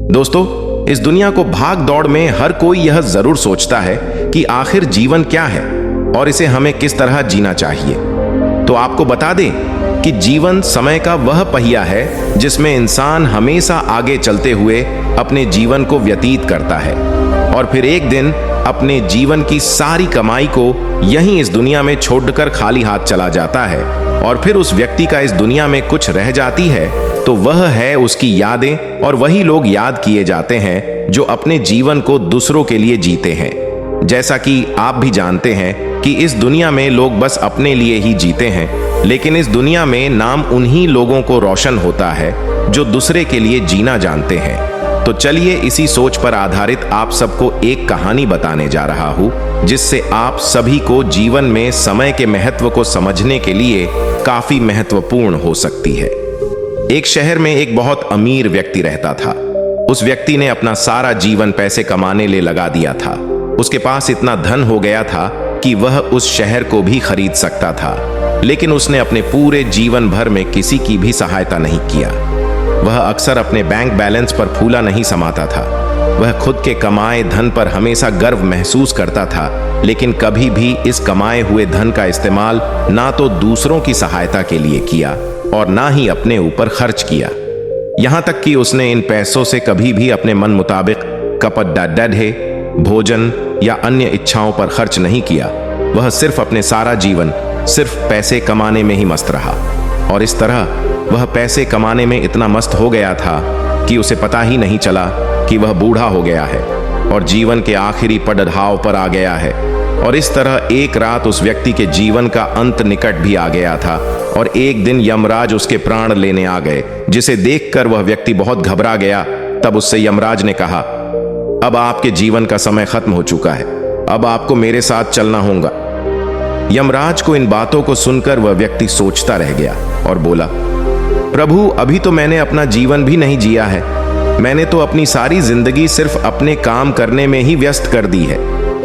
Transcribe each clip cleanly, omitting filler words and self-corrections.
दोस्तों, इस दुनिया को भाग दौड़ में हर कोई यह जरूर सोचता है कि आखिर जीवन क्या है और इसे हमें किस तरह जीना चाहिए। तो आपको बता दें कि जीवन समय का वह पहिया है जिसमें इंसान हमेशा आगे चलते हुए अपने जीवन को व्यतीत करता है और फिर एक दिन अपने जीवन की सारी कमाई को यहीं इस दुनिया में छोड़कर खाली हाथ चला जाता है। और फिर उस व्यक्ति का इस दुनिया में कुछ रह जाती है तो वह है उसकी यादें, और वही लोग याद किए जाते हैं जो अपने जीवन को दूसरों के लिए जीते हैं। जैसा कि आप भी जानते हैं कि इस दुनिया में लोग बस अपने लिए ही जीते हैं, लेकिन इस दुनिया में नाम उन्हीं लोगों को रोशन होता है जो दूसरे के लिए जीना जानते हैं। तो चलिए इसी सोच पर आधारित आप सबको एक कहानी बताने जा रहा हूं, जिससे आप सभी को जीवन में समय के महत्व को समझने के लिए काफी महत्वपूर्ण हो सकती है। एक शहर में एक बहुत अमीर व्यक्ति रहता था। उस व्यक्ति ने अपना सारा जीवन पैसे कमाने ले लगा दिया था। उसके पास इतना धन हो गया था कि वह उस शहर को भी खरीद सकता था, लेकिन उसने अपने पूरे जीवन भर में किसी की भी सहायता नहीं किया। वह अक्सर अपने बैंक बैलेंस पर फूला नहीं समाता था। वह खुद के कमाए धन पर हमेशा गर्व महसूस करता था, लेकिन कभी भी इस कमाए हुए धन का इस्तेमाल ना तो दूसरों की सहायता के लिए किया और ना ही अपने ऊपर खर्च किया। यहां तक कि उसने इन पैसों से कभी भी अपने मन मुताबिक कपड़े, भोजन या अन्य इच्छाओं पर खर्च नहीं किया। वह सिर्फ अपने सारा जीवन सिर्फ पैसे कमाने में ही मस्त रहा, और इस तरह वह पैसे कमाने में इतना मस्त हो गया था कि उसे पता ही नहीं चला कि वह बूढ़ा हो गया है और जीवन के आखिरी पड़ाव पर आ गया है। और इस तरह एक रात उस व्यक्ति के जीवन का अंत निकट भी आ गया था और एक दिन यमराज उसके प्राण लेने आ गए, जिसे देखकर वह व्यक्ति बहुत घबरा गया। तब उससे यमराज ने कहा, अब आपके जीवन का समय खत्म हो चुका है, अब आपको मेरे साथ चलना होगा। यमराज को इन बातों को सुनकर वह व्यक्ति सोचता रह गया और बोला, प्रभु, अभी तो मैंने अपना जीवन भी नहीं जिया है। मैंने तो अपनी सारी जिंदगी सिर्फ अपने काम करने में ही व्यस्त कर दी है।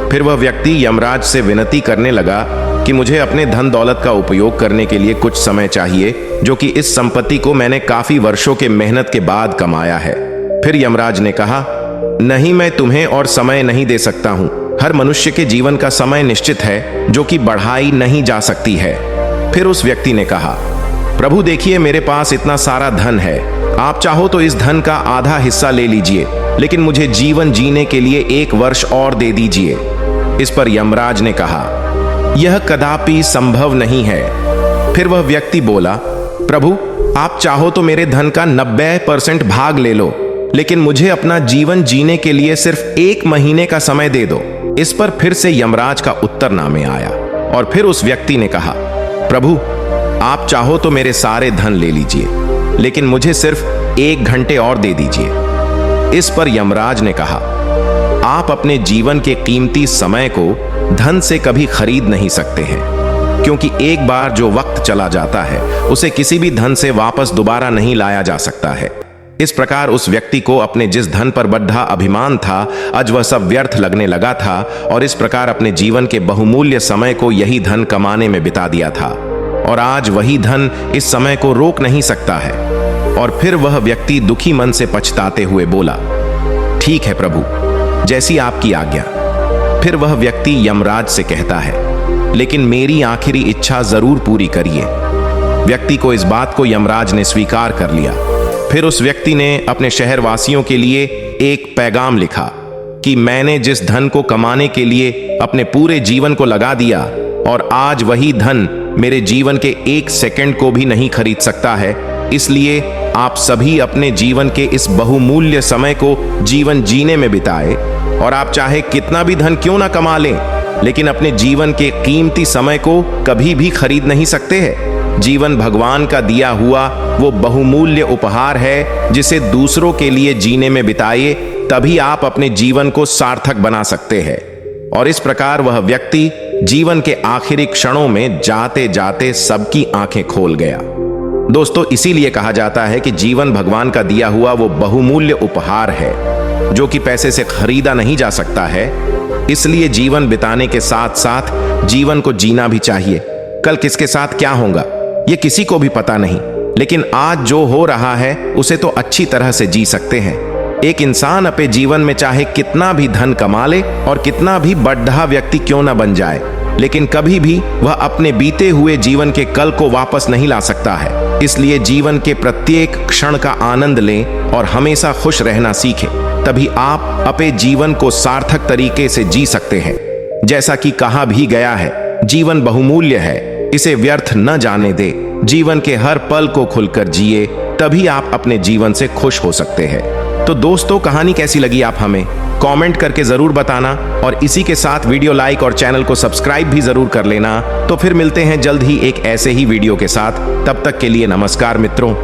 फिर वह व्यक्ति यमराज से विनती करने लगा कि मुझे अपने धन दौलत का उपयोग करने के लिए कुछ समय चाहिए, जो कि इस संपत्ति को मैंने काफी वर्षों के मेहनत के बाद कमाया है। फिर यमराज ने कहा, नहीं, मैं तुम्हें और समय नहीं दे सकता हूं। हर मनुष्य के जीवन का समय निश्चित है, जो कि बढ़ाई नहीं जा सकती है। फिर उस व्यक्ति ने कहा, प्रभु देखिए, मेरे पास इतना सारा धन है, आप चाहो तो इस धन का आधा हिस्सा ले लीजिए, लेकिन मुझे जीवन जीने के लिए 1 वर्ष और दे दीजिए। इस पर यमराज ने कहा, यह कदापि संभव नहीं है। फिर वह व्यक्ति बोला, प्रभु, आप चाहो तो मेरे धन का 90% भाग ले लो, लेकिन मुझे अपना जीवन जीने के लिए सिर्फ 1 महीने का समय दे दो। इस पर फिर से यमराज का उत्तरनामे आया और फिर उस व्यक्ति ने कहा, प्रभु, आप चाहो तो मेरे सारे धन ले लीजिए, लेकिन मुझे सिर्फ 1 घंटे और दे दीजिए। इस पर यमराज ने कहा, आप अपने जीवन के कीमती समय को धन से कभी खरीद नहीं सकते हैं, क्योंकि एक बार जो वक्त चला जाता है उसे किसी भी धन से वापस दोबारा नहीं लाया जा सकता है। इस प्रकार उस व्यक्ति को अपने जिस धन पर बड़ा अभिमान था, आज वह सब व्यर्थ लगने लगा था और इस प्रकार अपने जीवन के बहुमूल्य समय को यही धन कमाने में बिता दिया था, और आज वही धन इस समय को रोक नहीं सकता है। और फिर वह व्यक्ति दुखी मन से पछताते हुए बोला, ठीक है प्रभु, जैसी आपकी आज्ञा। फिर वह व्यक्ति यमराज से कहता है, लेकिन मेरी आखिरी इच्छा जरूर पूरी करिए। व्यक्ति को इस बात को यमराज ने स्वीकार कर लिया। फिर उस व्यक्ति ने अपने शहरवासियों के लिए एक पैगाम लिखा कि मैंने जिस धन को कमाने के लिए अपने पूरे जीवन को लगा दिया, और आज वही धन मेरे जीवन के 1 सेकंड को भी नहीं खरीद सकता है। इसलिए आप सभी अपने जीवन के इस बहुमूल्य समय को जीवन जीने में बिताए, और आप चाहे कितना भी धन क्यों ना कमा लें, लेकिन अपने जीवन के कीमती समय को कभी भी खरीद नहीं सकते हैं। जीवन भगवान का दिया हुआ वो बहुमूल्य उपहार है, जिसे दूसरों के लिए जीने में बिताइए, तभी आप अपने जीवन को सार्थक बना सकते हैं। और इस प्रकार वह व्यक्ति जीवन के आखिरी क्षणों में जाते जाते सबकी आंखें खोल गया। दोस्तों, इसीलिए कहा जाता है कि जीवन भगवान का दिया हुआ वो बहुमूल्य उपहार है, जो कि पैसे से खरीदा नहीं जा सकता है। इसलिए जीवन बिताने के साथ साथ जीवन को जीना भी चाहिए। कल किसके साथ क्या होगा ये किसी को भी पता नहीं, लेकिन आज जो हो रहा है उसे तो अच्छी तरह से जी सकते हैं। एक इंसान अपने जीवन में चाहे कितना भी धन कमा ले और कितना भी बड़ा व्यक्ति क्यों न बन जाए, लेकिन कभी भी वह अपने बीते हुए जीवन के कल को वापस नहीं ला सकता है। इसलिए जीवन के प्रत्येक क्षण का आनंद लें और हमेशा खुश रहना सीखें। तभी आप अपने जीवन को सार्थक तरीके से जी सकते हैं। जैसा कि कहा भी गया है, जीवन बहुमूल्य है, इसे व्यर्थ न जाने दे। जीवन के हर पल को खुलकर जिए, तभी आप अपने जीवन से खुश हो सकते हैं। तो दोस्तों, कहानी कैसी लगी आप हमें कमेंट करके जरूर बताना, और इसी के साथ वीडियो लाइक और चैनल को सब्सक्राइब भी जरूर कर लेना। तो फिर मिलते हैं जल्द ही एक ऐसे ही वीडियो के साथ। तब तक के लिए नमस्कार मित्रों।